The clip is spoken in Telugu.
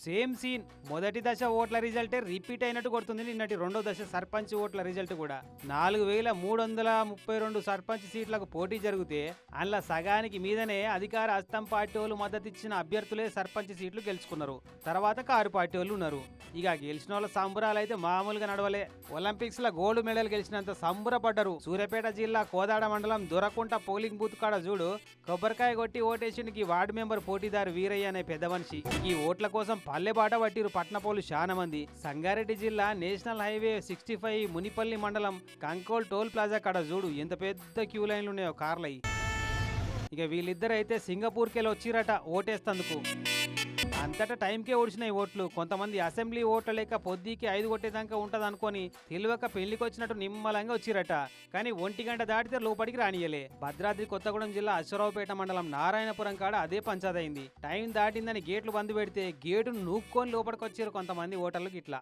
Same scene. మొదటి దశ ఓట్ల రిజల్టే రిపీట్ అయినట్టు కొడుతుంది నిన్నటి రెండో దశ సర్పంచ్ ఓట్ల రిజల్ట్ కూడా. 4332 సర్పంచ్ సీట్లకు పోటీ జరిగితే అందులో సగానికి మీదనే అధికార హస్తం పార్టీ వాళ్ళు మద్దతు ఇచ్చిన అభ్యర్థులే సర్పంచ్ సీట్లు గెలుచుకున్నారు. తర్వాత కారు పార్టీ వాళ్ళు ఉన్నారు. ఇక గెలిచిన వాళ్ళ సంబరాలు అయితే మామూలుగా నడవలే. ఒలింపిక్స్ లో గోల్డ్ మెడల్ గెలిచినంత సంబరపడ్డారు. సూర్యాపేట జిల్లా కోదాడ మండలం దొరకుంట పోలింగ్ బూత్ కాడ చూడు కొబ్బరికాయ కొట్టి ఓటేసిండికి వార్డు మెంబర్ పోటీదారు వీరయ్య అనే పెద్ద మనిషి. ఈ ఓట్ల కోసం పల్లెబాట పట్టిరు పట్నపోలు చాలా మంది. సంగారెడ్డి జిల్లా నేషనల్ హైవే 65 మునిపల్లి మండలం కంకోల్ టోల్ ప్లాజా కాడ చూడు ఎంత పెద్ద క్యూ లైన్లు ఉన్నాయో కార్లై. ఇక వీళ్ళిద్దరైతే సింగపూర్కెళ్ళి వచ్చిరట ఓటేస్తందుకు. అంతటా టైంకే ఓడిచినాయి ఓట్లు. కొంతమంది అసెంబ్లీ ఓట్ల లేక పొద్దుకి 5 కొట్టేదాకా ఉంటది అనుకొని తెలియక పెళ్లికి వచ్చినట్టు నిమ్మలంగా వచ్చిరట. కానీ 1 గంట దాటితే లోపలికి రానియలే. భద్రాద్రి కొత్తగూడెం జిల్లా అశ్వరావుపేట మండలం నారాయణపురం కాడ అదే పంచాదైంది. టైం దాటిందని గేట్లు బంద్ పెడితే గేటును నూక్కొని లోపలికి వచ్చారు కొంతమంది ఓటర్లకు. ఇట్లా